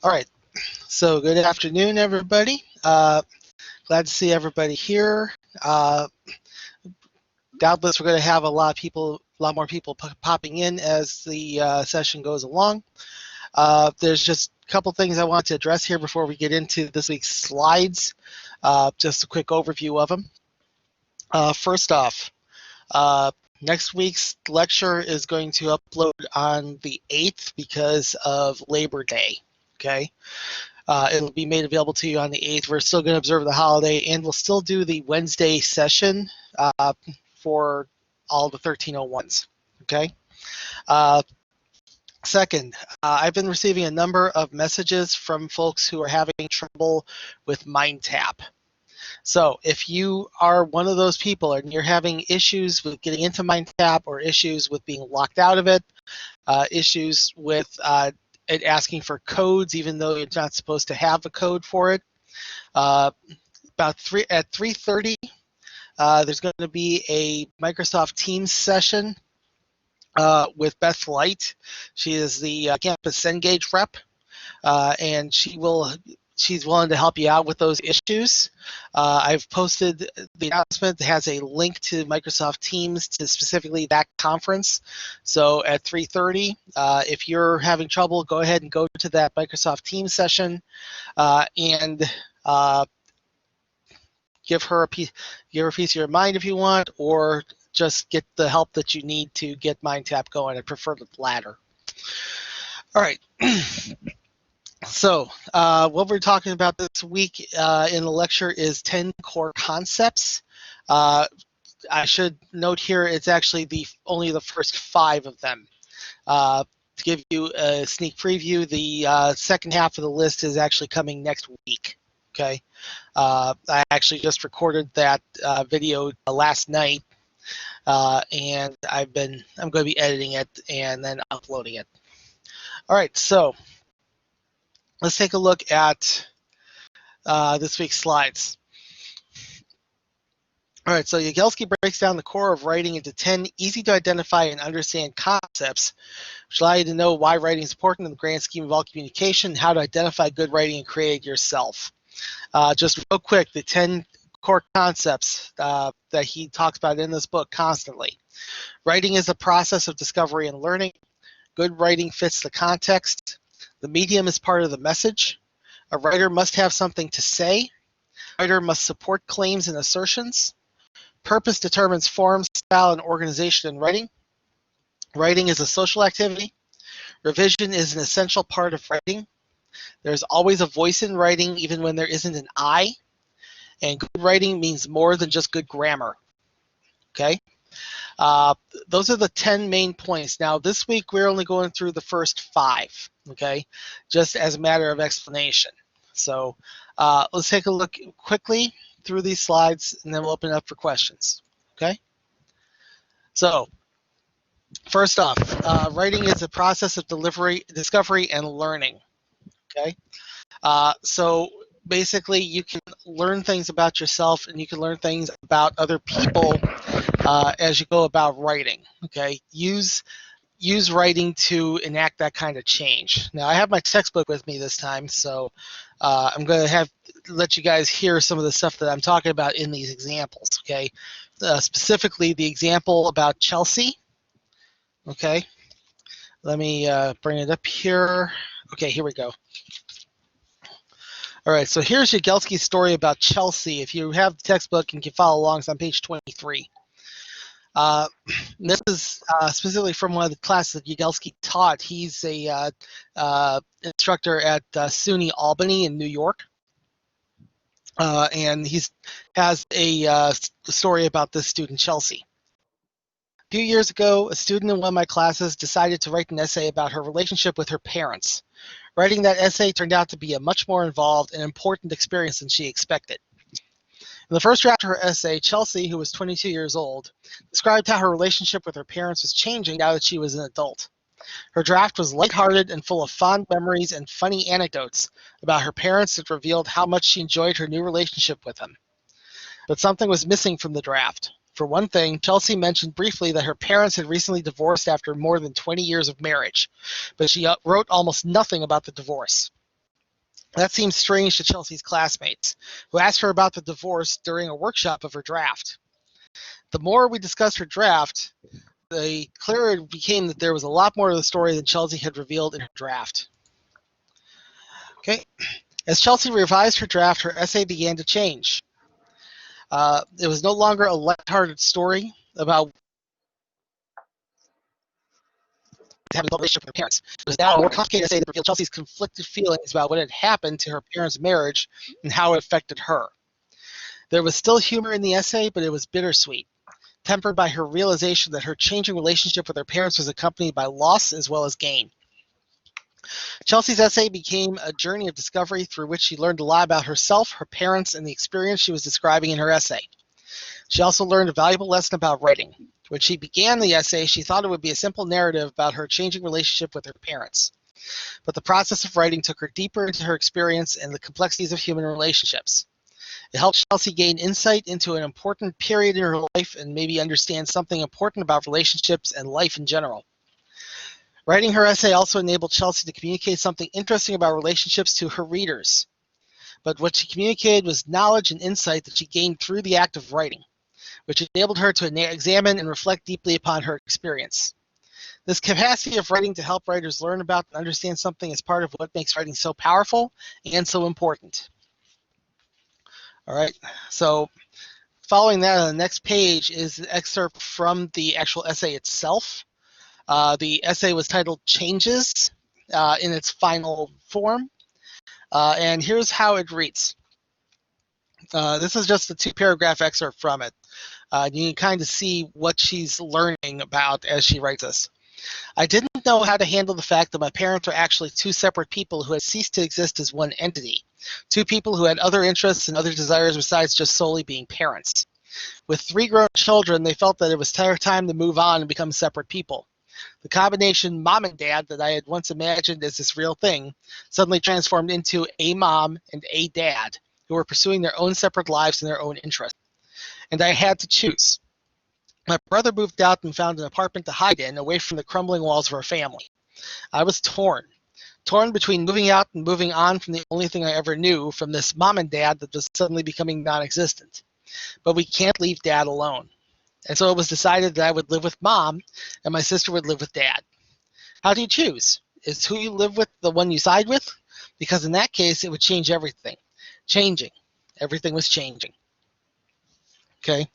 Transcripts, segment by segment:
All right, so good afternoon, everybody. Glad to see everybody here. Doubtless, we're going to have a lot more people popping in as the session goes along. There's just a couple things I want to address here before we get into this week's slides. Just a quick overview of them. First off, next week's lecture is going to upload on the 8th because of Labor Day. Okay. It'll be made available to you on the 8th. We're still going to observe the holiday, and we'll still do the Wednesday session for all the 1301s. Okay. Second, I've been receiving a number of messages from folks who are having trouble with MindTap. So if you are one of those people and you're having issues with getting into MindTap or issues with being locked out of it, issues with it asking for codes even though you're not supposed to have a code for it, at 3:30, there's going to be a Microsoft Teams session with Beth Light. She is the Ecampus Engage rep, and she's willing to help you out with those issues. I've posted the announcement that has a link to Microsoft Teams to specifically that conference. So at 3:30, if you're having trouble, go ahead and go to that Microsoft Teams session and give her a piece of your mind if you want, or just get the help that you need to get MindTap going. I prefer the latter. All right. So what we're talking about this week in the lecture is 10 core concepts. I should note here it's actually only the first 5 of them. To give you a sneak preview, the second half of the list is actually coming next week. Okay, I actually just recorded that video last night, and I'm going to be editing it and then uploading it. All right, so let's take a look at this week's slides. All right, so Yagelski breaks down the core of writing into 10 easy to identify and understand concepts, which allow you to know why writing is important in the grand scheme of all communication, how to identify good writing and create it yourself. Just real quick, the 10 core concepts that he talks about in this book constantly. Writing is a process of discovery and learning. Good writing fits the context. The medium is part of the message. A writer must have something to say. A writer must support claims and assertions. Purpose determines form, style, and organization in writing. Writing is a social activity. Revision is an essential part of writing. There's always a voice in writing, even when there isn't an I. And good writing means more than just good grammar. Okay? Those are the 10 main points. Now, this week, we're only going through the first 5, okay? Just as a matter of explanation. So let's take a look quickly through these slides, and then we'll open it up for questions, okay? So first off, writing is a process of discovery, and learning, okay? So basically, you can learn things about yourself, and you can learn things about other people as you go about writing, okay? Use writing to enact that kind of change. Now, I have my textbook with me this time, so I'm going to let you guys hear some of the stuff that I'm talking about in these examples, okay? Specifically, the example about Chelsea, okay? Let me bring it up here. Okay, here we go. All right, so here's Yagelski's story about Chelsea. If you have the textbook and can follow along, it's on page 23. This is specifically from one of the classes that Yagelski taught. He's a instructor at SUNY Albany in New York. And he has a story about this student, Chelsea. A few years ago, a student in one of my classes decided to write an essay about her relationship with her parents. Writing that essay turned out to be a much more involved and important experience than she expected. In the first draft of her essay, Chelsea, who was 22 years old, described how her relationship with her parents was changing now that she was an adult. Her draft was lighthearted and full of fond memories and funny anecdotes about her parents that revealed how much she enjoyed her new relationship with them. But something was missing from the draft. For one thing, Chelsea mentioned briefly that her parents had recently divorced after more than 20 years of marriage, but she wrote almost nothing about the divorce. That seemed strange to Chelsea's classmates, who asked her about the divorce during a workshop of her draft. The more we discussed her draft, the clearer it became that there was a lot more to the story than Chelsea had revealed in her draft. Okay. As Chelsea revised her draft, her essay began to change. It was no longer a lighthearted story about having a relationship with her parents. It was now a more complicated essay that revealed Chelsea's conflicted feelings about what had happened to her parents' marriage and how it affected her. There was still humor in the essay, but it was bittersweet, tempered by her realization that her changing relationship with her parents was accompanied by loss as well as gain. Chelsea's essay became a journey of discovery through which she learned a lot about herself, her parents, and the experience she was describing in her essay. She also learned a valuable lesson about writing. When she began the essay, she thought it would be a simple narrative about her changing relationship with her parents. But the process of writing took her deeper into her experience and the complexities of human relationships. It helped Chelsea gain insight into an important period in her life and maybe understand something important about relationships and life in general. Writing her essay also enabled Chelsea to communicate something interesting about relationships to her readers. But what she communicated was knowledge and insight that she gained through the act of writing, which enabled her to examine and reflect deeply upon her experience. This capacity of writing to help writers learn about and understand something is part of what makes writing so powerful and so important. All right, so following that on the next page is an excerpt from the actual essay itself. The essay was titled Changes in its final form. And here's how it reads. This is just a 2-paragraph excerpt from it. You can kind of see what she's learning about as she writes this. I didn't know how to handle the fact that my parents were actually 2 separate people who had ceased to exist as one entity. 2 people who had other interests and other desires besides just solely being parents. With 3 grown children, they felt that it was time to move on and become separate people. The combination mom and dad that I had once imagined as this real thing suddenly transformed into a mom and a dad who were pursuing their own separate lives and their own interests. And I had to choose. My brother moved out and found an apartment to hide in, away from the crumbling walls of our family. I was torn between moving out and moving on from the only thing I ever knew, from this mom and dad that was suddenly becoming non-existent. But we can't leave dad alone. And so it was decided that I would live with mom and my sister would live with dad. How do you choose? Is who you live with the one you side with? Because in that case, it would change everything. Everything was changing. Okay.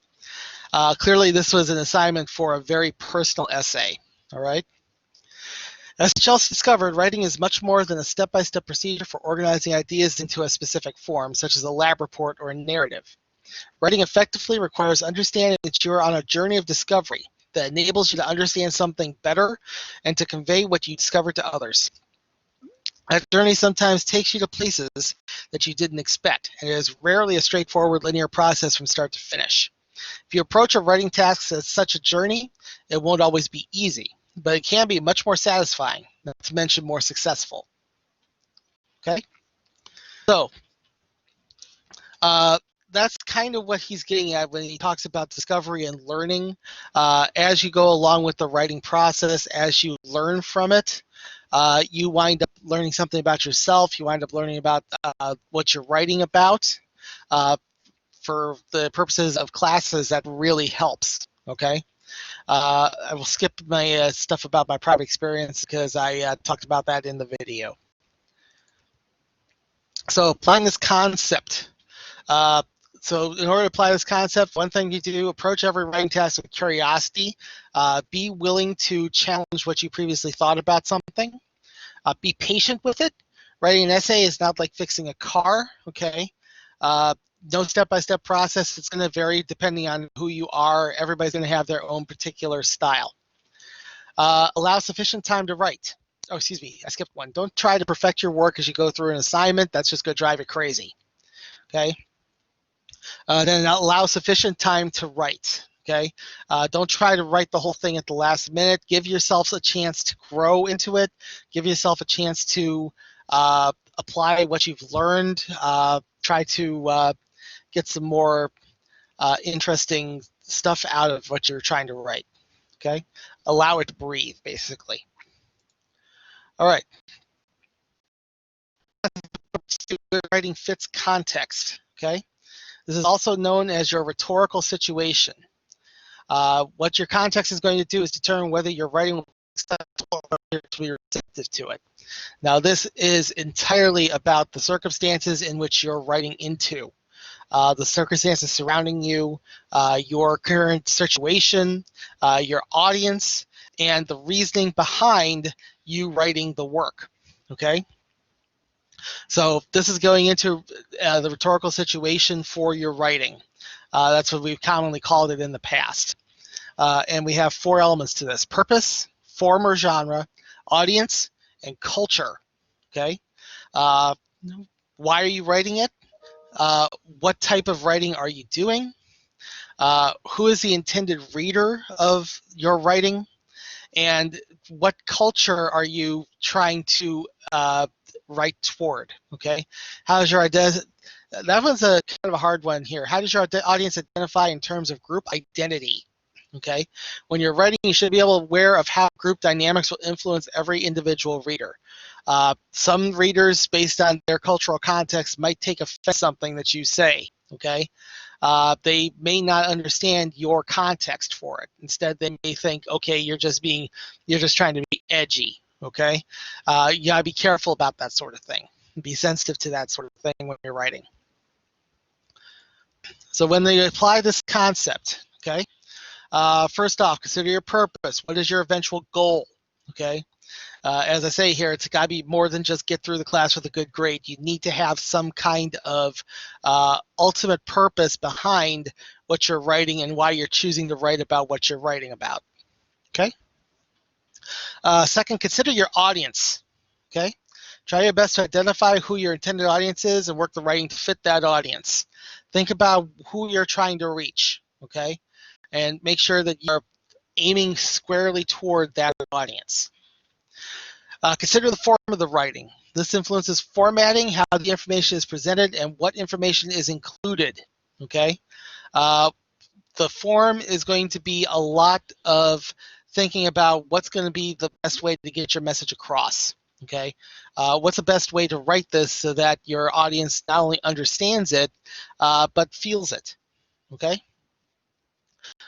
Clearly, this was an assignment for a very personal essay. All right. As Chelsea discovered, writing is much more than a step-by-step procedure for organizing ideas into a specific form, such as a lab report or a narrative. Writing effectively requires understanding that you are on a journey of discovery that enables you to understand something better and to convey what you discovered to others. That journey sometimes takes you to places that you didn't expect, and it is rarely a straightforward linear process from start to finish. If you approach a writing task as such a journey, it won't always be easy, but it can be much more satisfying, not to mention more successful. Okay? So, that's kind of what he's getting at when he talks about discovery and learning. As you go along with the writing process, as you learn from it, you wind up learning something about yourself. You wind up learning about what you're writing about. For the purposes of classes, that really helps. Okay. I will skip my stuff about my private experience because I talked about that in the video. So applying this concept. So in order to apply this concept, one thing you do, approach every writing task with curiosity. Be willing to challenge what you previously thought about something. Be patient with it. Writing an essay is not like fixing a car, okay? No step-by-step process. It's going to vary depending on who you are. Everybody's going to have their own particular style. Allow sufficient time to write. Oh, excuse me, I skipped one. Don't try to perfect your work as you go through an assignment. That's just going to drive you crazy, okay? Then allow sufficient time to write. Okay, don't try to write the whole thing at the last minute. Give yourself a chance to grow into it. Give yourself a chance to apply what you've learned. Try to get some more interesting stuff out of what you're trying to write. Okay, allow it to breathe, basically. All right. good writing fits context, okay? This is also known as your rhetorical situation. What your context is going to do is determine whether your writing will be acceptable or to be receptive to it. Now, this is entirely about the circumstances in which you're writing into. The circumstances surrounding you, your current situation, your audience, and the reasoning behind you writing the work, okay? So this is going into the rhetorical situation for your writing. That's what we've commonly called it in the past. And we have 4 elements to this: purpose, form or genre, audience, and culture, okay? Why are you writing it? What type of writing are you doing? Who is the intended reader of your writing? And what culture are you trying to write toward? Okay, how's your that was a kind of a hard one here. How does your audience identify in terms of group identity? Okay, when you're writing, you should be aware of how group dynamics will influence every individual reader. Some readers, based on their cultural context, might take offense to something that you say. Okay, they may not understand your context for it. Instead, they may think, okay, you're just trying to be edgy. Okay, you gotta be careful about that sort of thing. Be sensitive to that sort of thing when you're writing. So when they apply this concept, okay, first off, consider your purpose. What is your eventual goal? Okay. As I say here, it's got to be more than just get through the class with a good grade. You need to have some kind of ultimate purpose behind what you're writing and why you're choosing to write about what you're writing about. Okay. Second, consider your audience. Okay. Try your best to identify who your intended audience is and work the writing to fit that audience. Think about who you're trying to reach. Okay. And make sure that you're aiming squarely toward that audience. Consider the form of the writing. This influences formatting, how the information is presented, and what information is included. Okay, the form is going to be a lot of thinking about what's going to be the best way to get your message across. Okay, what's the best way to write this so that your audience not only understands it, but feels it. Okay.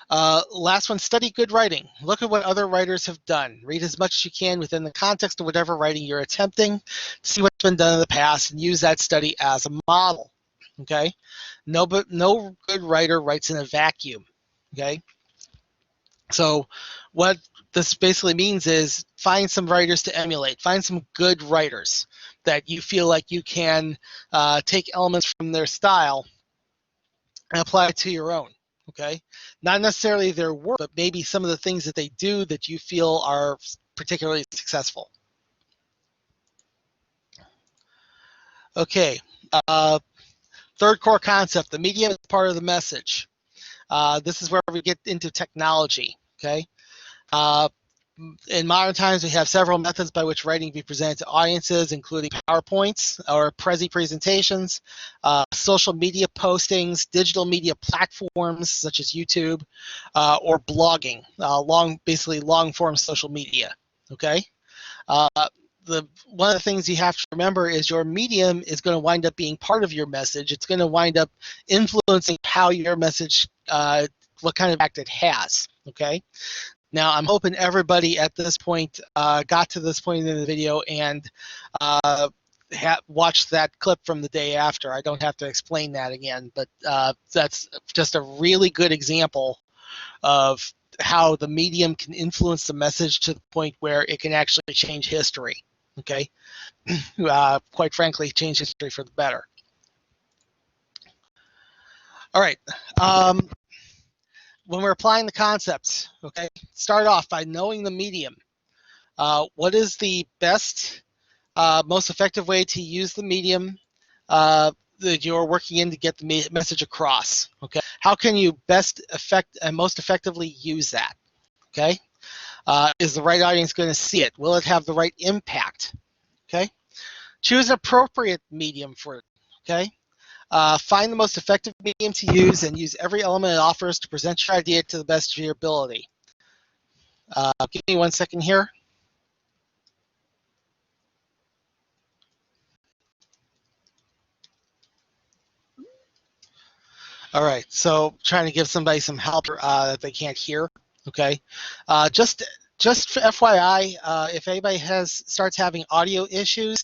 Last one, study good writing. Look at what other writers have done. Read as much as you can within the context of whatever writing you're attempting. See what's been done in the past and use that study as a model. Okay? No good writer writes in a vacuum. Okay? So what this basically means is find some writers to emulate. Find some good writers that you feel like you can take elements from their style and apply it to your own. Okay, not necessarily their work, but maybe some of the things that they do that you feel are particularly successful. Okay, third core concept: the medium is part of the message. This is where we get into technology. Okay, in modern times, we have several methods by which writing can be presented to audiences, including PowerPoints or Prezi presentations, social media postings, digital media platforms such as YouTube, or blogging, basically long-form social media. Okay. One of the things you have to remember is your medium is going to wind up being part of your message. It's going to wind up influencing how your message, what kind of impact it has. Okay. Now, I'm hoping everybody at this point got to this point in the video and watched that clip from the day after. I don't have to explain that again, but that's just a really good example of how the medium can influence the message to the point where it can actually change history. Okay, quite frankly, change history for the better. All right. When we're applying the concepts, okay, start off by knowing the medium. What is the best, most effective way to use the medium that you're working in to get the message across? Okay, how can you best and most effectively use that? Okay, is the right audience going to see it? Will it have the right impact? Okay, choose an appropriate medium for it. Okay. Find the most effective medium to use and use every element it offers to present your idea to the best of your ability. Give me 1 second here. All right, so trying to give somebody some help that they can't hear. Okay, just for FYI, if anybody starts having audio issues,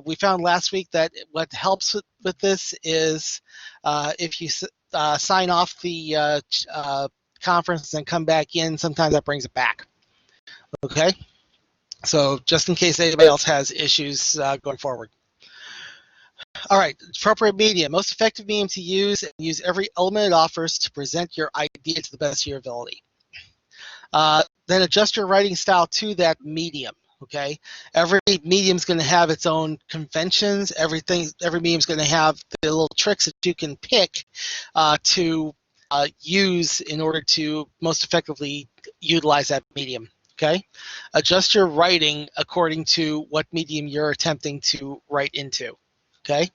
we found last week that what helps with this is if you sign off the conference and come back in, sometimes that brings it back. Okay, so just in case anybody else has issues going forward. All right, appropriate media. Most effective medium to use every element it offers to present your idea to the best of your ability. Then adjust your writing style to that medium. Okay, every medium is going to have its own conventions. Every medium is going to have the little tricks that you can pick to use in order to most effectively utilize that medium. Okay, adjust your writing according to what medium you're attempting to write into. Okay.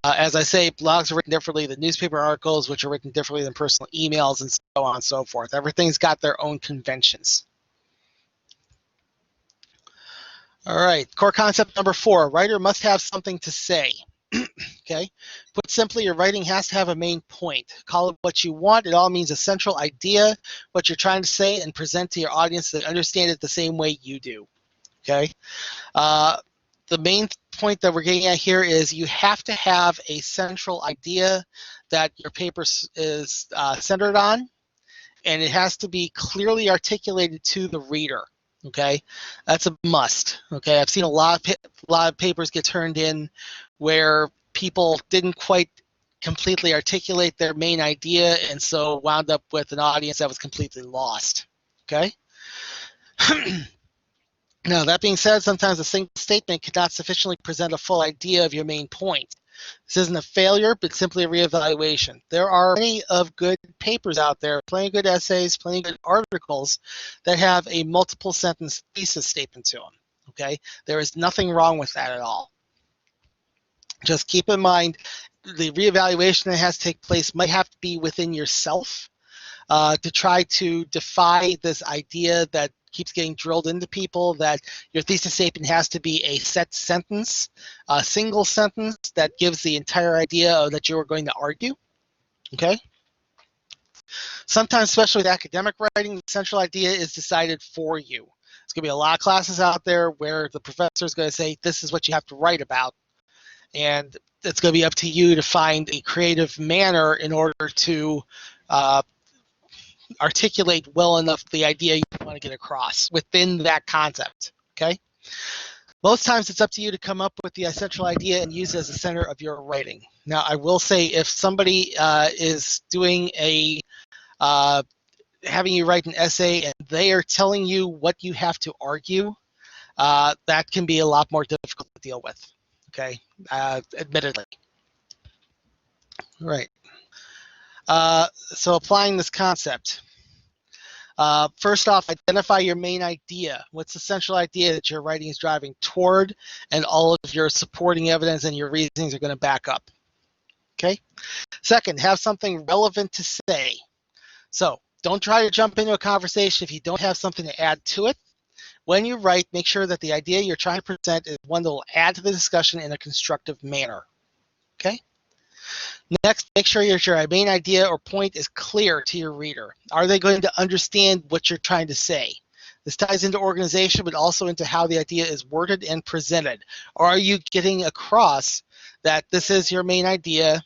As I say, blogs are written differently than newspaper articles, which are written differently than personal emails, and so on and so forth. Everything's got their own conventions. All right, core concept number 4, a writer must have something to say. Okay, put simply, your writing has to have a main point. Call it what you want. It all means a central idea, what you're trying to say, and present to your audience so they understand it the same way you do. Okay. The main point that we're getting at here is you have to have a central idea that your paper is centered on, and it has to be clearly articulated to the reader. Okay, that's a must. Okay, I've seen a lot of papers get turned in where people didn't quite completely articulate their main idea, and so wound up with an audience that was completely lost. Okay. Now, that being said, sometimes a single statement cannot sufficiently present a full idea of your main point. This isn't a failure, but simply a reevaluation. There are plenty of good papers out there, plenty of good essays, plenty of good articles that have a multiple sentence thesis statement to them. Okay, there is nothing wrong with that at all. Just keep in mind the reevaluation that has to take place might have to be within yourself to try to defy this idea that keeps getting drilled into people that your thesis statement has to be a set sentence, a single sentence that gives the entire idea that you are going to argue. Okay. Sometimes, especially with academic writing, the central idea is decided for you. There's going to be a lot of classes out there where the professor is going to say, this is what you have to write about. And it's going to be up to you to find a creative manner in order to articulate well enough the idea you want to get across within that concept. Okay. Most times it's up to you to come up with the central idea and use it as the center of your writing. Now, I will say if somebody is doing having you write an essay and they are telling you what you have to argue, that can be a lot more difficult to deal with. Okay, admittedly. Right. So applying this concept. First off, identify your main idea. What's the central idea that your writing is driving toward, and all of your supporting evidence and your reasonings are going to back up. Okay. Second, have something relevant to say. So don't try to jump into a conversation if you don't have something to add to it. When you write, make sure that the idea you're trying to present is one that will add to the discussion in a constructive manner. Okay. Next, make sure your main idea or point is clear to your reader. Are they going to understand what you're trying to say? This ties into organization, but also into how the idea is worded and presented. Are you getting across that this is your main idea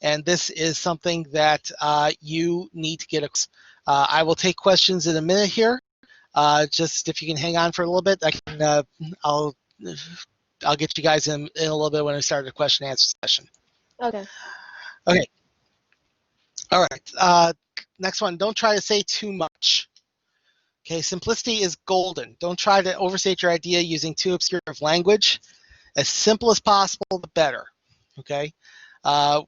and this is something that you need to get across? I will take questions in a minute here. Just if you can hang on for a little bit, I'll get you guys in a little bit when I start the question and answer session. Okay. Okay. All right. Next one, don't try to say too much. Okay, simplicity is golden. Don't try to overstate your idea using too obscure of language. As simple as possible, the better. Okay.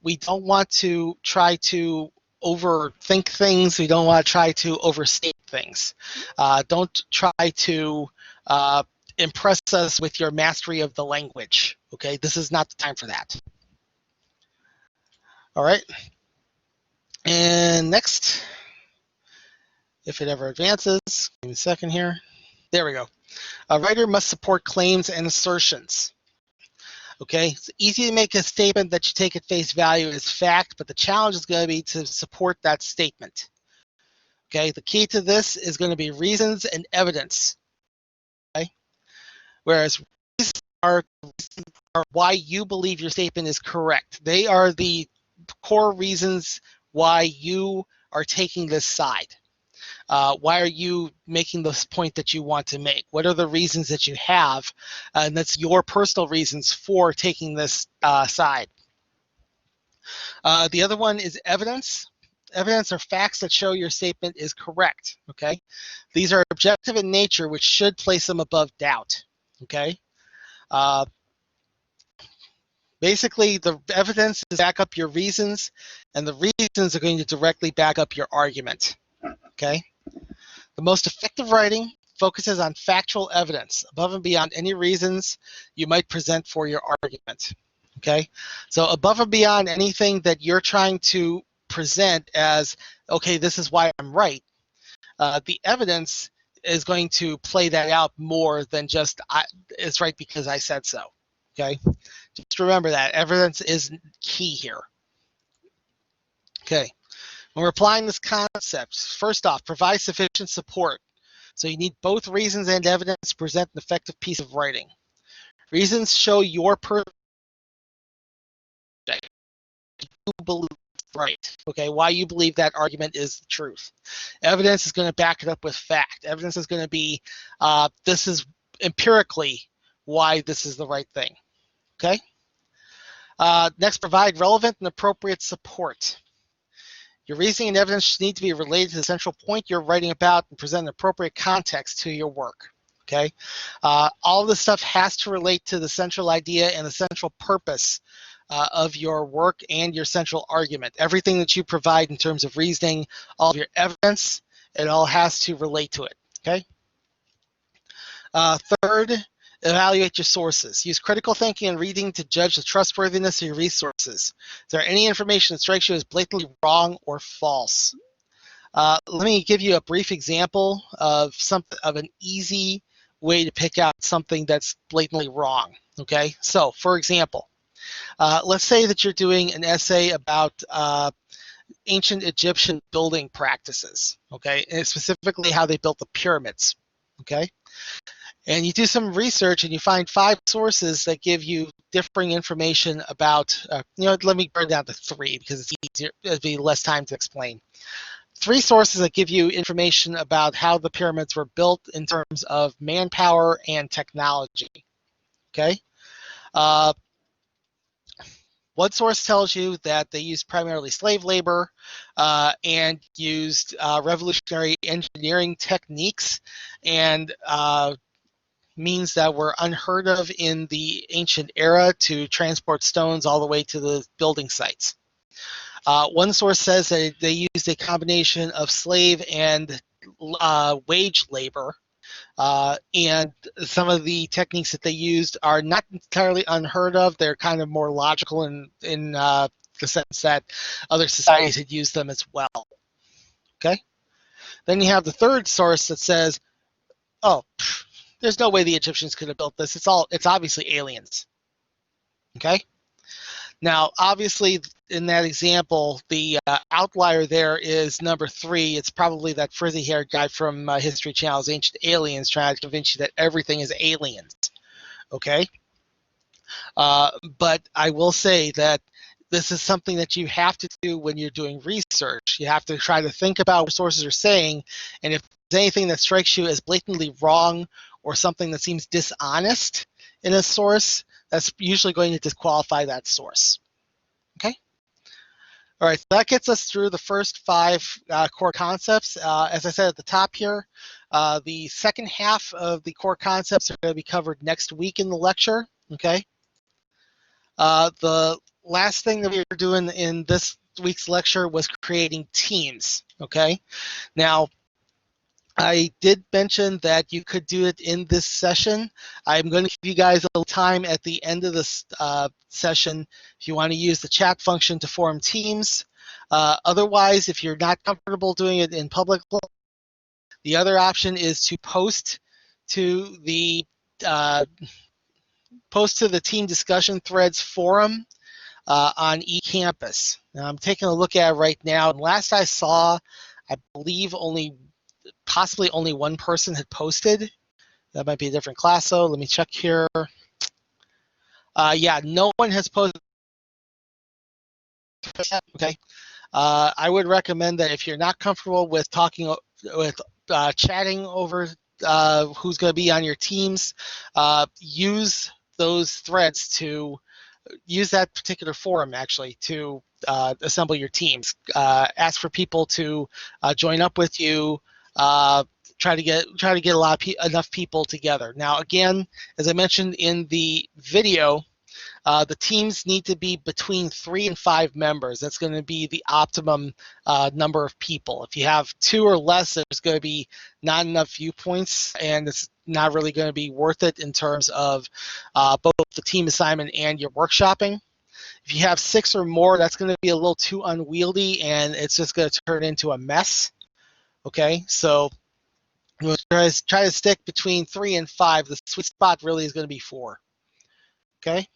We don't want to try to overthink things. We don't want to try to overstate things. Don't try to impress us with your mastery of the language. Okay, this is not the time for that. All right. And next, if it ever advances, give me a second here. There we go. A writer must support claims and assertions. Okay, it's easy to make a statement that you take at face value as fact, but the challenge is going to be to support that statement. Okay, the key to this is going to be reasons and evidence. Okay, whereas reasons are why you believe your statement is correct. They are the core reasons why you are taking this side. Why are you making this point that you want to make? What are the reasons that you have? And that's your personal reasons for taking this side. The other one is evidence. Evidence are facts that show your statement is correct. Okay, these are objective in nature, which should place them above doubt. Okay, basically the evidence is back up your reasons, and the reasons are going to directly back up your argument. Okay, the most effective writing focuses on factual evidence above and beyond any reasons you might present for your argument. Okay, so above and beyond anything that you're trying to present as, okay, this is why I'm right, the evidence is going to play that out more than just it's right because I said so. Okay, just remember that evidence is key here. Okay, when we're applying this concept, first off, provide sufficient support. So you need both reasons and evidence to present an effective piece of writing. Reasons show your you believe right, okay, why you believe that argument is the truth. Evidence is going to back it up with fact. Evidence is going to be, this is empirically why this is the right thing, okay? Next, provide relevant and appropriate support. Your reasoning and evidence need to be related to the central point you're writing about and present an appropriate context to your work. Okay, all this stuff has to relate to the central idea and the central purpose of your work and your central argument. Everything that you provide in terms of reasoning, all of your evidence, it all has to relate to it. Okay. Third, evaluate your sources. Use critical thinking and reading to judge the trustworthiness of your resources. Is there any information that strikes you as blatantly wrong or false? Let me give you a brief example of an easy way to pick out something that's blatantly wrong. Okay, so for example, let's say that you're doing an essay about ancient Egyptian building practices. Okay, and specifically how they built the pyramids. Okay, and you do some research and you find 5 sources that give you differing information about. Let me burn down to 3 because it's easier. It'll be less time to explain. 3 sources that give you information about how the pyramids were built in terms of manpower and technology. Okay. One source tells you that they used primarily slave labor and used revolutionary engineering techniques and means that were unheard of in the ancient era to transport stones all the way to the building sites. One source says that they used a combination of slave and wage labor, and some of the techniques that they used are not entirely unheard of. They're kind of more logical in the sense that other societies had used them as well. Okay. Then you have the third source that says, "Oh, there's no way the Egyptians could have built this. It's obviously aliens." Okay. Now, obviously, in that example, the outlier there is number 3. It's probably that frizzy-haired guy from History Channel's Ancient Aliens trying to convince you that everything is aliens. Okay? But I will say that this is something that you have to do when you're doing research. You have to try to think about what sources are saying, and if there's anything that strikes you as blatantly wrong or something that seems dishonest in a source, that's usually going to disqualify that source. Okay? All right, so that gets us through the first 5 core concepts. As I said at the top here, the second half of the core concepts are going to be covered next week in the lecture. Okay? The last thing that we were doing in this week's lecture was creating teams. Okay? Now, I did mention that you could do it in this session. I'm going to give you guys a little time at the end of this session if you want to use the chat function to form teams. Otherwise, if you're not comfortable doing it in public, the other option is to post to the post to the team discussion threads forum on Ecampus. Now I'm taking a look at it right now, and last I saw, I believe possibly only one person had posted. That might be a different class, though. Let me check here. Yeah, no one has posted. Okay. I would recommend that if you're not comfortable with talking with chatting over who's going to be on your teams, use those threads to use that particular forum actually to assemble your teams. Ask for people to join up with you. Try to get enough people together. Now, again, as I mentioned in the video, the teams need to be between 3 and 5 members. That's going to be the optimum number of people. If you have 2 or less, there's going to be not enough viewpoints, and it's not really going to be worth it in terms of both the team assignment and your workshopping. If you have 6 or more, that's going to be a little too unwieldy, and it's just going to turn into a mess. Okay, so we'll try to stick between 3 and 5. The sweet spot really is going to be 4. Okay.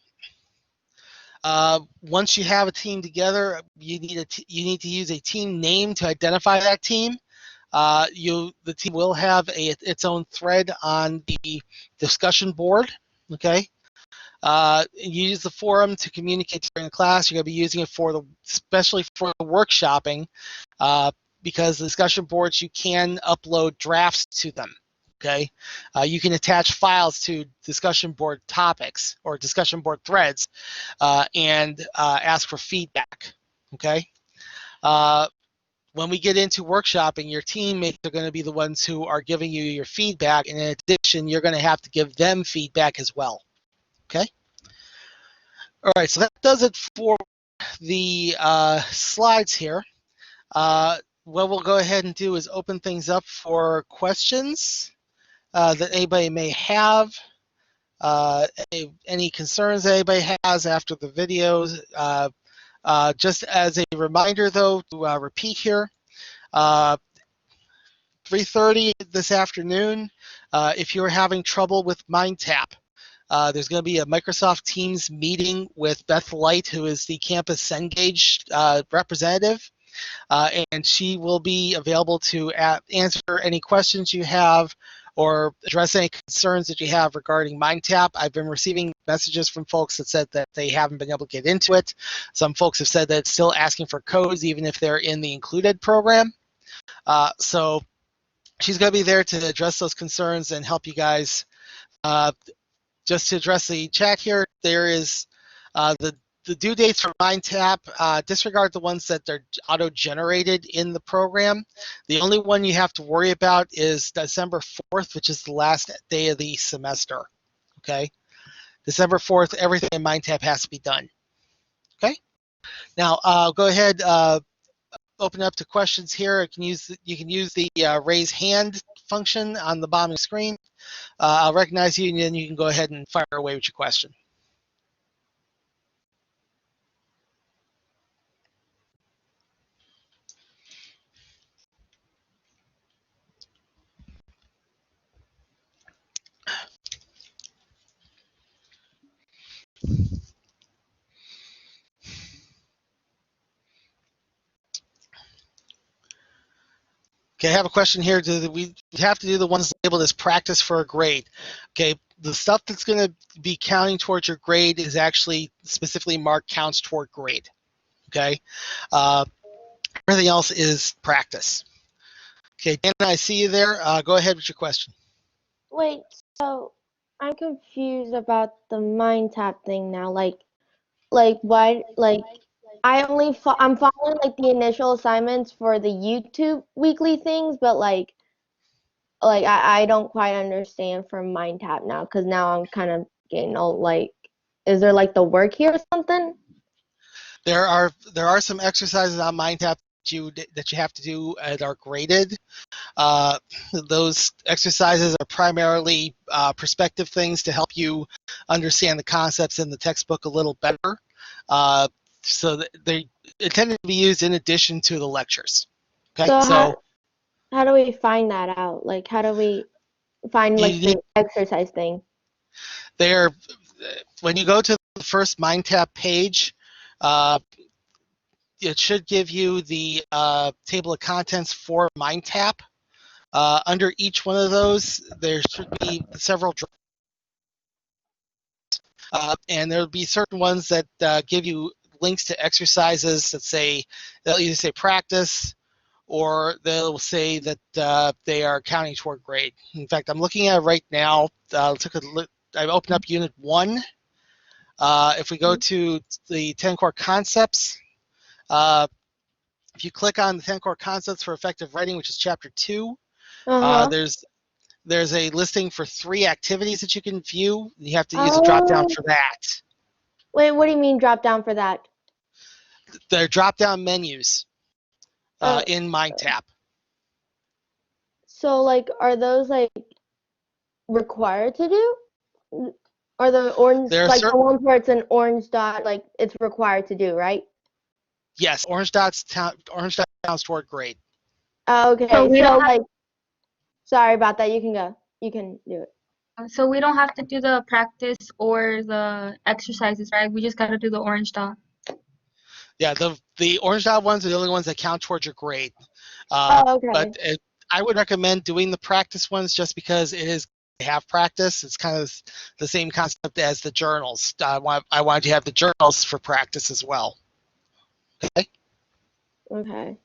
Once you have a team together, you need to use a team name to identify that team. The team will have its own thread on the discussion board. Okay. You use the forum to communicate during the class. You're going to be using it especially for the workshopping, because the discussion boards, you can upload drafts to them. Okay, you can attach files to discussion board topics or discussion board threads and ask for feedback. Okay. When we get into workshopping, your teammates are going to be the ones who are giving you your feedback, and in addition, you're going to have to give them feedback as well. Okay. All right, so that does it for the slides here. What we'll go ahead and do is open things up for questions that anybody may have. Any concerns that anybody has after the videos. Just as a reminder, though, to repeat here, 3:30 this afternoon, if you're having trouble with MindTap, there's going to be a Microsoft Teams meeting with Beth Light, who is the Campus Cengage representative, and she will be available to answer any questions you have or address any concerns that you have regarding MindTap. I've been receiving messages from folks that said that they haven't been able to get into it. Some folks have said that it's still asking for codes even if they're in the included program. So she's going to be there to address those concerns and help you guys. Just to address the chat here, there is the due dates for MindTap. Disregard the ones that are auto-generated in the program. The only one you have to worry about is December 4th, which is the last day of the semester. Okay, December 4th, everything in MindTap has to be done. Okay, now go ahead, open up to questions here. You can use the raise hand function on the bottom of the screen. I'll recognize you, and then you can go ahead and fire away with your question. Okay, I have a question here. Do we have to do the ones labeled as practice for a grade? Okay, the stuff that's going to be counting towards your grade is actually specifically marked counts toward grade. Okay, everything else is practice. Okay, Dan, I see you there. Go ahead with your question. Wait, so I'm confused about the MindTap thing now. Like why? Like I'm following like the initial assignments for the YouTube weekly things, but like I don't quite understand from MindTap now because now I'm kind of getting all like, is there like the work here or something? There are some exercises on MindTap that you have to do that are graded. Those exercises are primarily perspective things to help you understand the concepts in the textbook a little better. So they intended to be used in addition to the lectures. Okay, so how do we find that out? Like, how do we find like the exercise thing? They're when you go to the first MindTap page, it should give you the table of contents for MindTap. Under each one of those, there should be several and there'll be certain ones that give you links to exercises that say, they'll either say practice or they'll say that they are counting toward grade. In fact, I'm looking at it right now. I've opened up Unit 1. If we go to the 10 core concepts, if you click on the 10 core concepts for effective writing, which is Chapter 2, there's a listing for 3 activities that you can view. You have to use a drop down for that. Wait, what do you mean drop down for that? They're drop down menus in MindTap. So like, are those like required to do? Are the orange like the ones where it's an orange dot, like it's required to do, right? Yes, orange dots counts toward grade. Okay, so like, sorry about that. You can go. You can do it. So we don't have to do the practice or the exercises, right? We just got to do the orange dot. Yeah, the orange dot ones are the only ones that count towards your grade. Okay. But I would recommend doing the practice ones just because it is have practice. It's kind of the same concept as the journals. I wanted to have the journals for practice as well. Okay. Okay.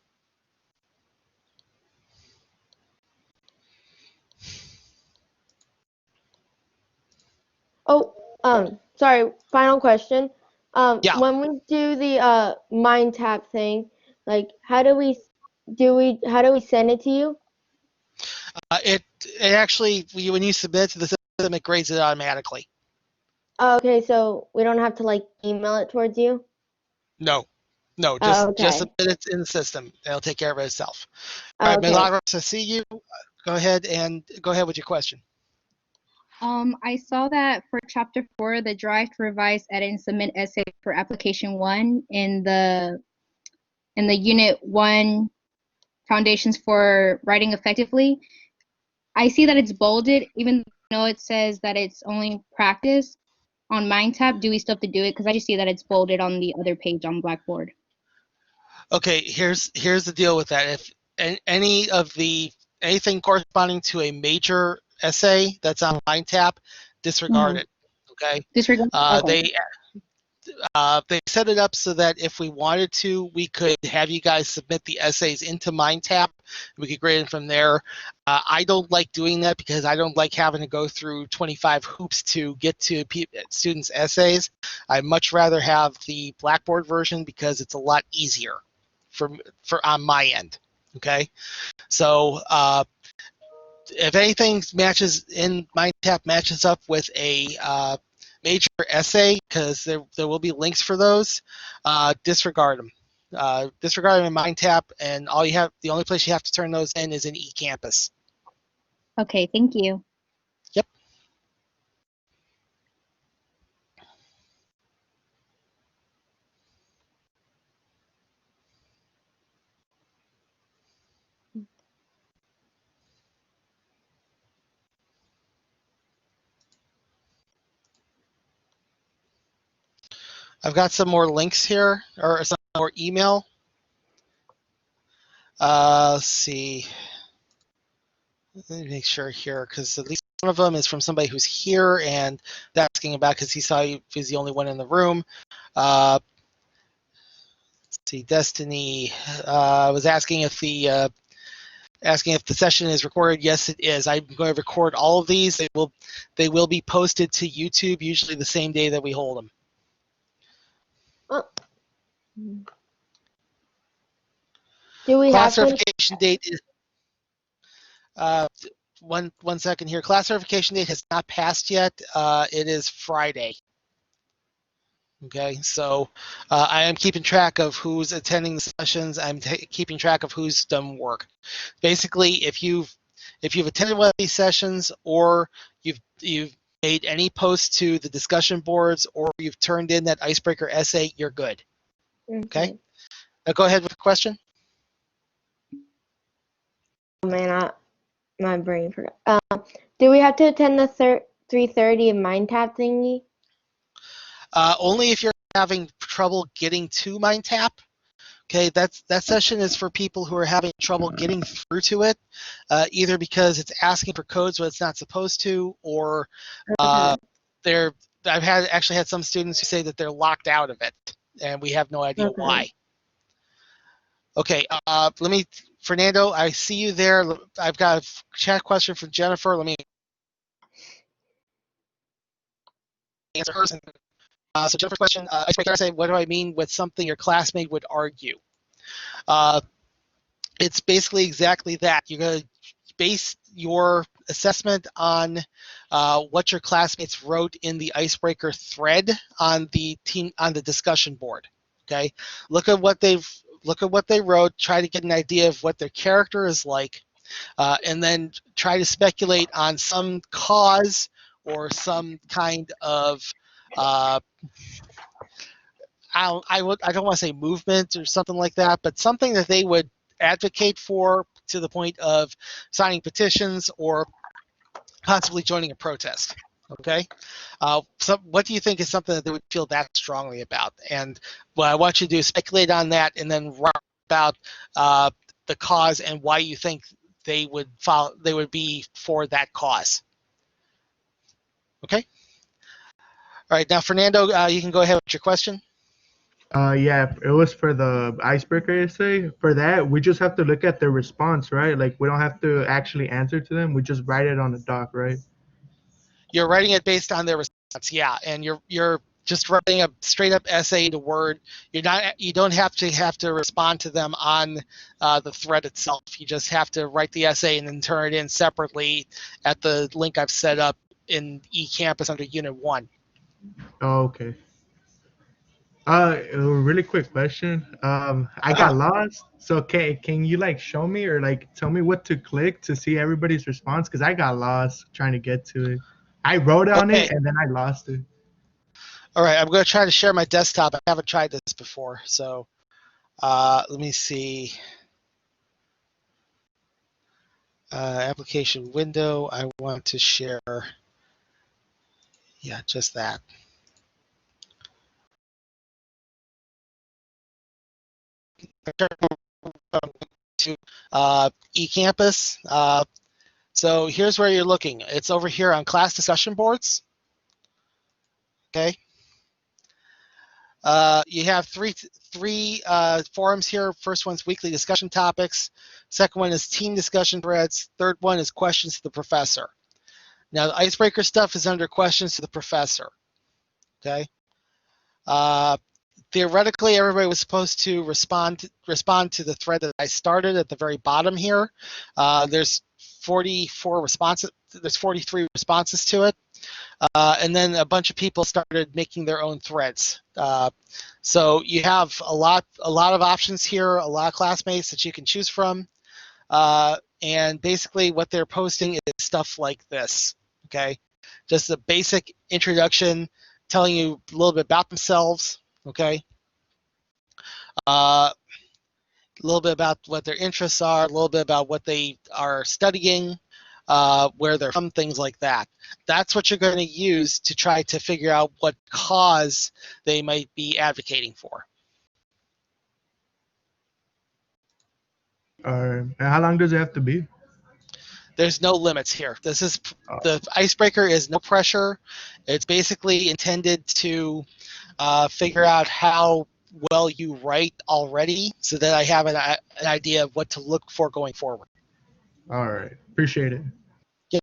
Oh, sorry. Final question. Yeah. When we do the MindTap thing, like, how do we send it to you? It actually, when you submit to the system, it grades it automatically. Okay, so we don't have to like email it towards you? No, just submit it in the system. It'll take care of it itself. All right, Milagros, I see you. Go ahead with your question. I saw that for Chapter 4, the Drive to Revise, Edit, and Submit essay for Application 1 in the Unit 1 Foundations for Writing Effectively. I see that it's bolded, even though it says that it's only practice. On MindTap, do we still have to do it? Because I just see that it's bolded on the other page on Blackboard. Okay, here's the deal with that. If anything corresponding to a major essay that's on MindTap, disregard it. Okay. Disregard. Okay. They set it up so that if we wanted to, we could have you guys submit the essays into MindTap. We could grade them from there. I don't like doing that because I don't like having to go through 25 hoops to get to students' essays. I'd much rather have the Blackboard version because it's a lot easier for on my end. Okay, so if anything matches in MindTap matches up with a major essay, because there will be links for those, disregard them. Disregard them in MindTap, and the only place you have to turn those in is in Ecampus. Okay, thank you. Yep. I've got some more links here, or some more email. Let's see. Let me make sure here, because at least one of them is from somebody who's here and asking about because he saw you, he's the only one in the room. Let's see, Destiny was asking if the session is recorded. Yes, it is. I'm going to record all of these. They will be posted to YouTube usually the same day that we hold them. Do we Class have certification date is one second here. Class certification date has not passed yet. It is Friday. Okay, so I am keeping track of who's attending the sessions. I'm keeping track of who's done work. Basically, if you've attended one of these sessions, or you've made any posts to the discussion boards, or you've turned in that icebreaker essay, you're good. Okay. Now go ahead with the question. Oh man, my brain forgot. Do we have to attend the 3:30 MindTap thingy? Only if you're having trouble getting to MindTap. Okay, that session is for people who are having trouble getting through to it, either because it's asking for codes when it's not supposed to, or they're. I've actually had some students who say that they're locked out of it, and we have no idea why. Okay, Fernando, I see you there. I've got a chat question from Jennifer. Let me answer hers. So Jennifer's question, icebreaker essay, what do I mean with something your classmate would argue? It's basically exactly that. You're going to base your assessment on what your classmates wrote in the icebreaker thread on the discussion board. Okay, look at what they wrote. Try to get an idea of what their character is like, and then try to speculate on some cause or some kind of I don't want to say movement or something like that, but something that they would advocate for to the point of signing petitions or possibly joining a protest. Okay, so what do you think is something that they would feel that strongly about? And what I want you to do is speculate on that, and then write about the cause and why you think they would follow. They would be for that cause. Okay. All right, now Fernando, you can go ahead with your question. Yeah, it was for the icebreaker essay. For that, we just have to look at the response, right? Like we don't have to actually answer to them. We just write it on the doc, right? You're writing it based on their response, yeah, and you're just writing a straight up essay to Word. You don't have to respond to them on the thread itself. You just have to write the essay and then turn it in separately at the link I've set up in Ecampus under Unit 1. Oh, okay. A really quick question. I got lost. So can you like show me or like tell me what to click to see everybody's response? Because I got lost trying to get to it. I wrote on it and then I lost it. All right, I'm going to try to share my desktop. I haven't tried this before, so let me see. Application window. I want to share. Yeah, just that. To eCampus. So here's where you're looking. It's over here on class discussion boards. Okay. You have three forums here. First one's weekly discussion topics. Second one is team discussion threads. Third one is questions to the professor. Now the icebreaker stuff is under questions to the professor. Okay. Theoretically, everybody was supposed to respond to the thread that I started at the very bottom here. There's 44 responses. There's 43 responses to it, and then a bunch of people started making their own threads. So you have a lot of options here, a lot of classmates that you can choose from, and basically what they're posting is stuff like this. Okay, just a basic introduction, telling you a little bit about themselves. Okay. A little bit about what their interests are, a little bit about what they are studying, where they're from, things like that. That's what you're going to use to try to figure out what cause they might be advocating for. And how long does it have to be? There's no limits here. This is the icebreaker is no pressure. It's basically intended to figure out how well you write already, so that I have an idea of what to look for going forward. All right, appreciate it. Yep.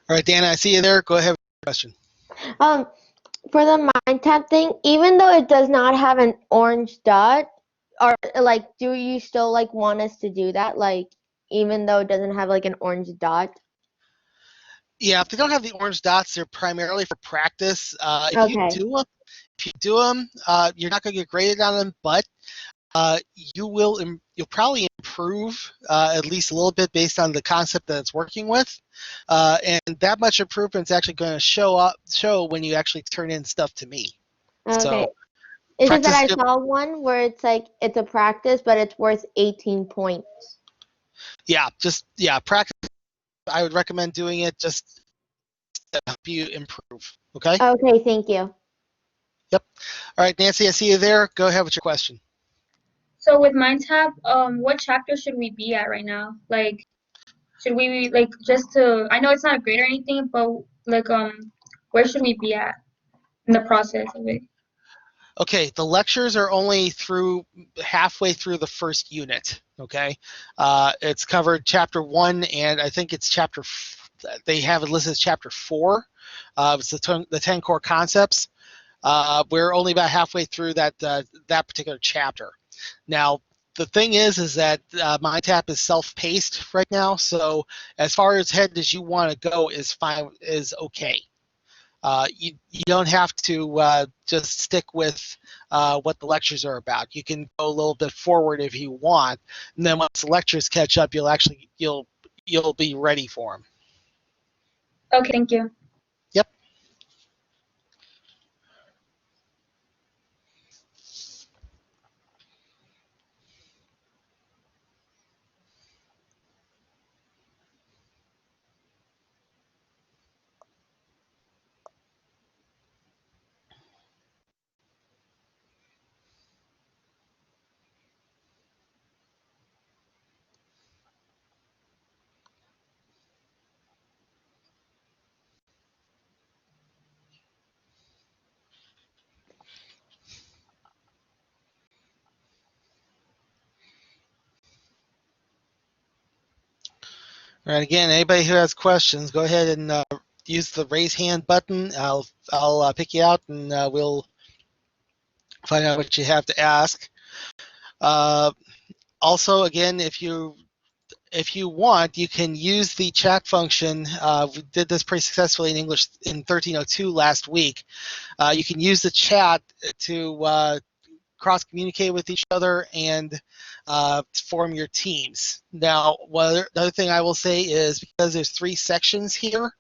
All right, Dana, I see you there. Go ahead with your question. For the MindTap thing, even though it does not have an orange dot, or like, do you still like want us to do that? Like, even though it doesn't have like an orange dot? Yeah, if they don't have the orange dots, they're primarily for practice. If Okay. you do them, you're not going to get graded on them. But you'll probably improve at least a little bit based on the concept that it's working with, and that much improvement is actually going to show when you actually turn in stuff to me. Okay. So It's just that I practice. saw one where it's like it's a practice, but it's worth 18 points. Yeah, practice. I would recommend doing it just to help you improve. Okay. Okay, thank you. Yep. All right, Nancy, I see you there. Go ahead with your question. So with MindTap, what chapter should we be at right now? Like, should we like just to? I know it's not a grade or anything, but like, where should we be at in the process of it? Okay, the lectures are only through halfway through the first unit. Okay, it's covered chapter 1, and I think it's they have it listed as chapter 4. It's the 10 core concepts. We're only about halfway through that particular chapter. Now, the thing is that MindTap is self-paced right now, so as far ahead as you want to go is okay. You don't have to just stick with what the lectures are about. You can go a little bit forward if you want, and then once the lectures catch up, you'll be ready for them. Okay, thank you. Yep. All right. Again, anybody who has questions, go ahead and use the raise hand button. I'll pick you out, and we'll find out what you have to ask. Also, again, if you want, you can use the chat function. We did this pretty successfully in English in 1302 last week. You can use the chat to cross-communicate with each other and form your teams. Now, the other thing I will say is because there's 3 sections here,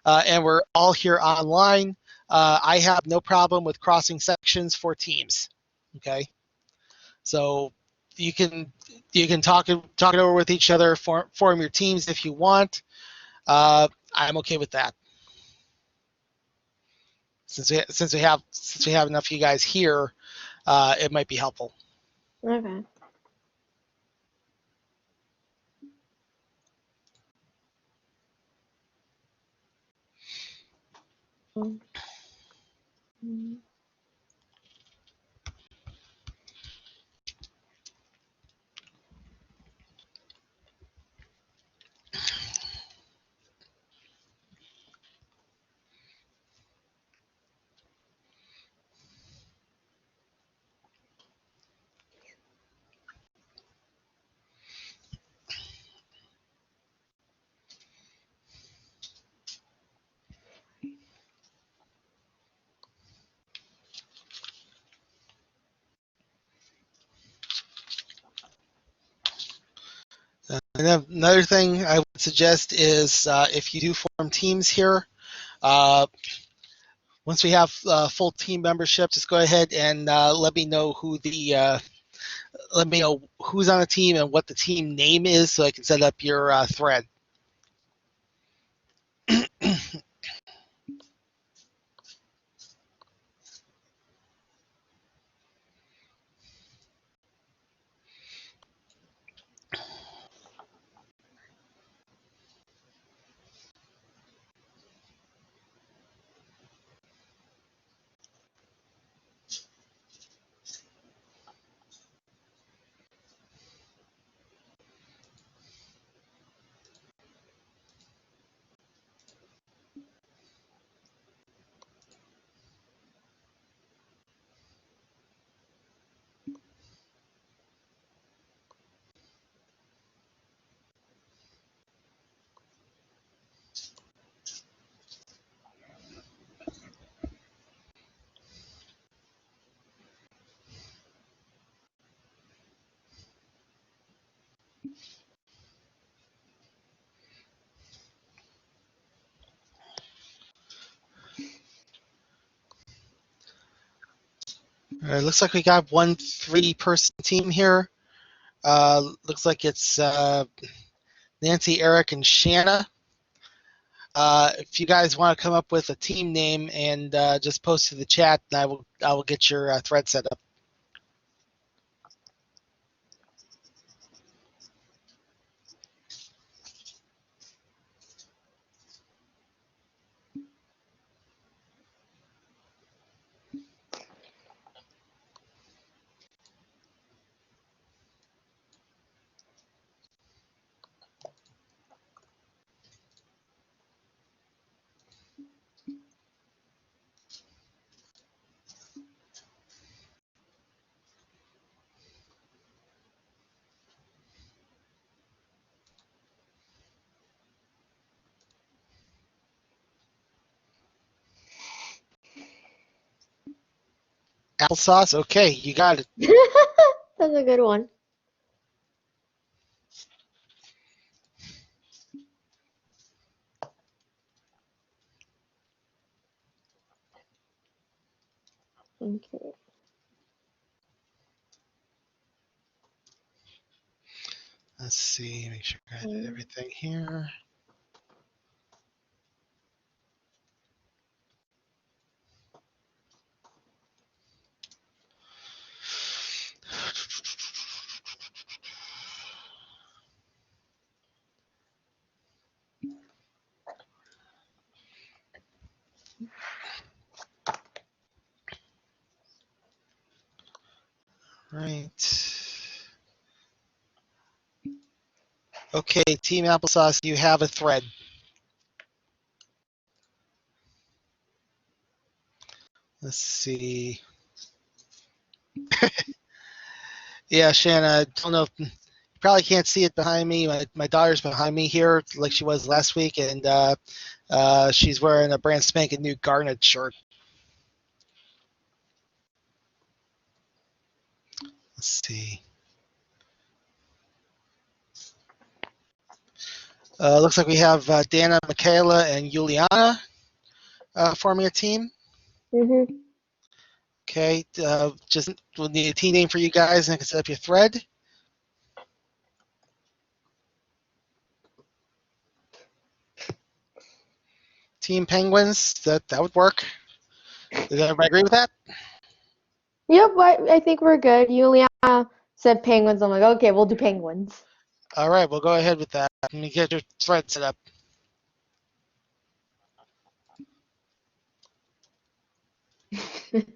and we're all here online, I have no problem with crossing sections for teams. Okay, so you can talk it over with each other, form your teams if you want. I'm okay with that. Since we have enough of you guys here, it might be helpful. Okay. And another thing I would suggest is if you do form teams here, once we have full team membership, just go ahead and let me know who's on the team and what the team name is, so I can set up your thread. Looks like we got 1 3-person team here. Looks like it's Nancy, Eric, and Shanna. If you guys want to come up with a team name and just post to the chat, I will get your thread set up. Applesauce? Okay, you got it. That's a good one. Okay. Let's see, make sure I got everything here. Right. Okay, Team Applesauce, you have a thread. Let's see. Yeah, Shanna, I don't know if you probably can't see it behind me. My daughter's behind me here, like she was last week, and she's wearing a brand spanking new garnet shirt. Let's see. Looks like we have Dana, Michaela, and Juliana forming a team. Mm-hmm. Okay, just we'll need a team name for you guys, and I can set up your thread. Team Penguins, that would work. Does everybody agree with that? Yep, I think we're good. Juliana said penguins. I'm like, okay, we'll do penguins. All right, we'll go ahead with that. Let me get your thread set up. Let's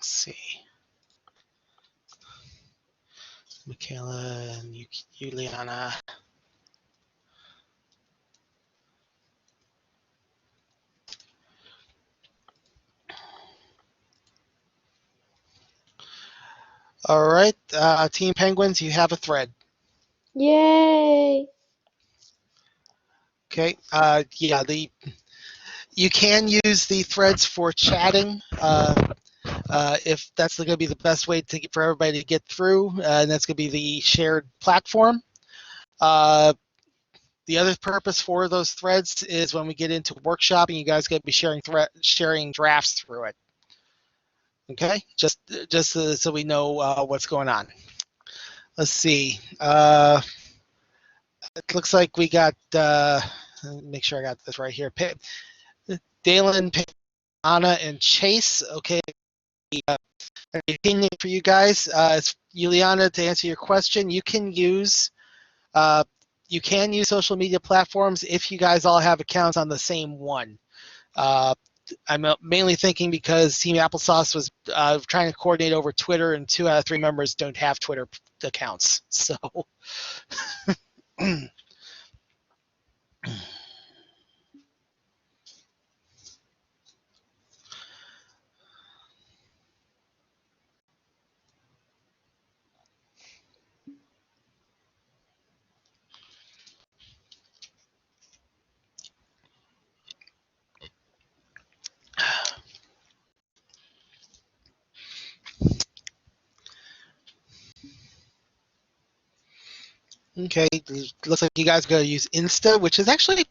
see. Michaela and Juliana. All right, Team Penguins, you have a thread. Yay! Okay. Yeah, you can use the threads for chatting. If that's going to be the best way for everybody to get through, and that's going to be the shared platform. The other purpose for those threads is when we get into workshopping, you guys going to be sharing drafts through it. Okay, just so we know what's going on. Let's see. It looks like we got. Make sure I got this right here. Dalen, Anna, and Chase. Okay. Opinion for you guys. It's Juliana, to answer your question, you can use social media platforms if you guys all have accounts on the same one. I'm mainly thinking because Team Applesauce was trying to coordinate over Twitter, and 2 out of 3 members don't have Twitter accounts. So. Okay, it looks like you guys are going to use Insta, which is actually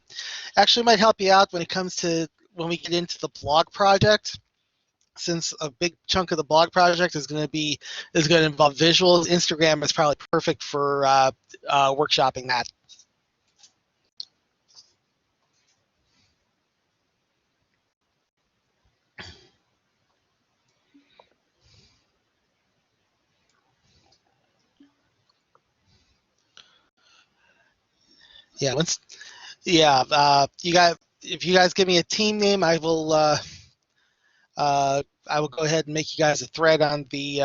might help you out when it comes to when we get into the blog project. Since a big chunk of the blog project is going to involve visuals, Instagram is probably perfect for workshopping that. Yeah, if you guys give me a team name, I will go ahead and make you guys a thread on the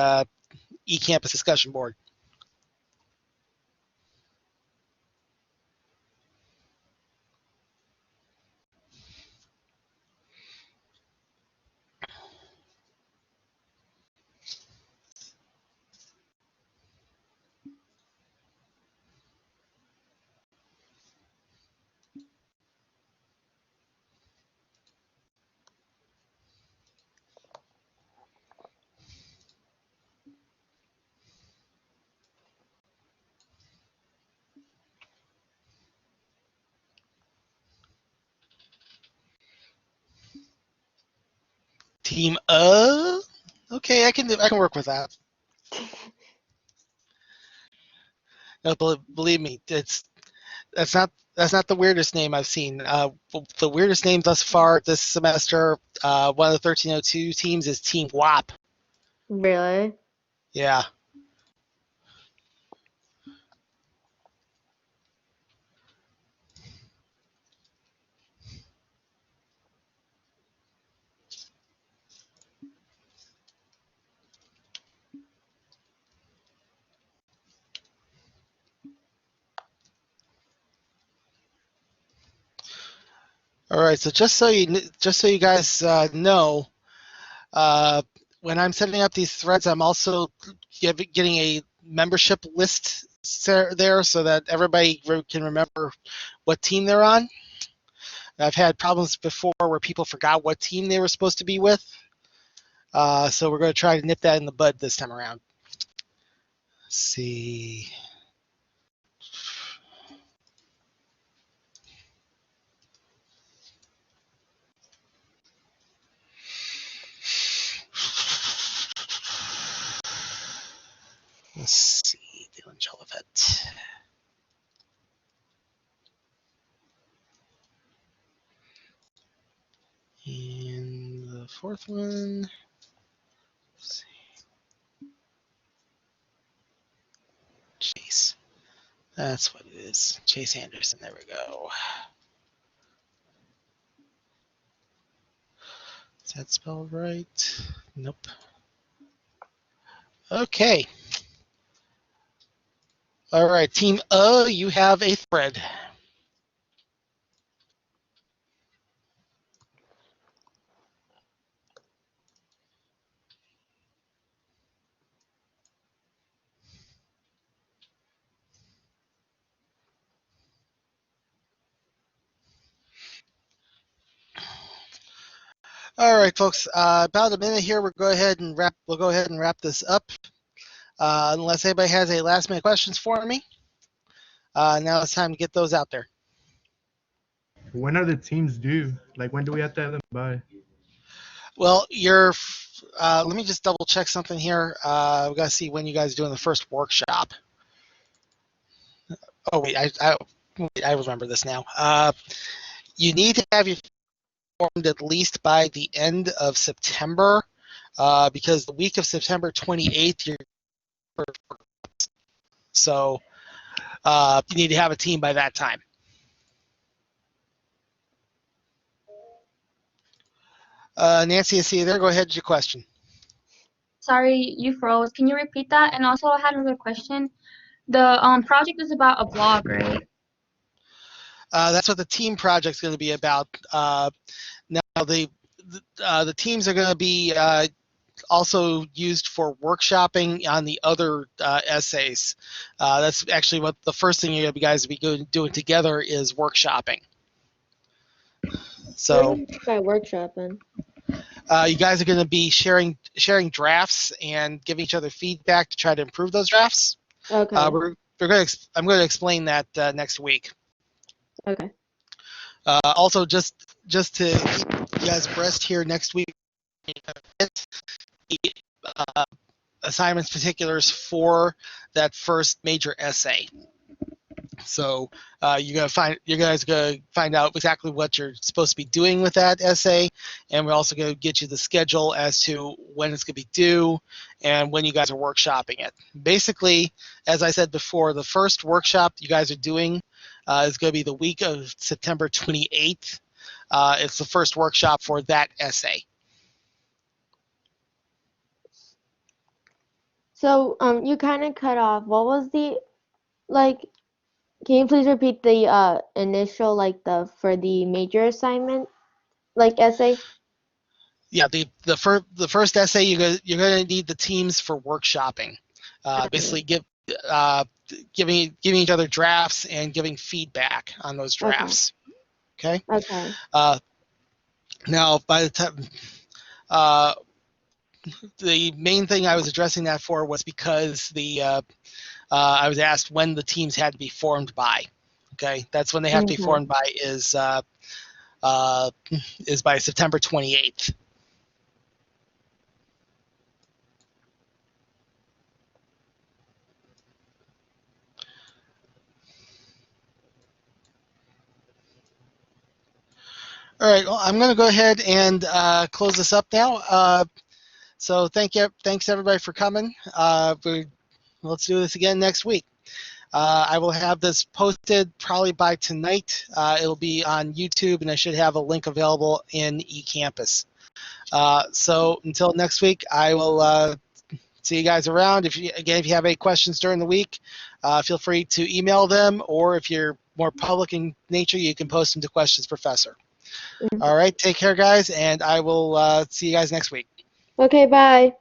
Ecampus discussion board. Team okay, I can work with that. No, believe me, that's not the weirdest name I've seen. The weirdest name thus far this semester, one of the 1302 teams is Team WAP. Really? Yeah. All right. So just so you guys know, when I'm setting up these threads, I'm also getting a membership list there so that everybody can remember what team they're on. I've had problems before where people forgot what team they were supposed to be with. So we're going to try to nip that in the bud this time around. Let's see. Let's see. Dylan Jolivet. And the fourth one. Let's see. Chase. That's what it is. Chase Anderson. There we go. Is that spelled right? Nope. Okay. All right, Team you have a thread. All right, folks. About a minute here. We'll go ahead and wrap this up. Unless anybody has any last-minute questions for me. Now it's time to get those out there. When are the teams due? Like, when do we have to have them by? Well, let me just double check something here. We got to see when you guys are doing the first workshop. Oh wait, I remember this now. You need to have your formed at least by the end of September, because the week of September 28th, so you need to have a team by that time. Nancy, I see you there. Go ahead with your question. Sorry, you froze. Can you repeat that? And also, I had another question. The project is about a blog, right? That's what the team project's going to be about. Now the teams are going to be also used for workshopping on the other essays. That's actually what the first thing you guys will be doing together is workshopping. So What do you mean by workshopping? you guys are going to be sharing drafts and giving each other feedback to try to improve those drafts. Okay. I'm going to explain that next week. Okay. Also, just to keep you guys abreast here, next week, uh, assignments particulars for that first major essay. So you're guys gonna find out exactly what you're supposed to be doing with that essay, and we're also gonna get you the schedule as to when it's gonna be due and when you guys are workshopping it. Basically, as I said before, the first workshop you guys are doing is gonna be the week of September 28th. It's the first workshop for that essay. So you kind of cut off. What was the like? Can you please repeat the initial for the major assignment essay? Yeah, the first essay you're gonna need the teams for workshopping. Basically, giving each other drafts and giving feedback on those drafts. Okay. Okay. Now, by the time the main thing I was addressing that for was because I was asked when the teams had to be formed by. Okay, that's when they have to be Okay. formed by is by September 28th. All right, well, I'm going to go ahead and close this up now. So thanks everybody for coming. Let's do this again next week. I will have this posted probably by tonight. It'll be on YouTube, and I should have a link available in Ecampus. So until next week, I will see you guys around. If you have any questions during the week, feel free to email them, or if you're more public in nature, you can post them to Questions Professor. All right, take care, guys, and I will see you guys next week. Okay, bye.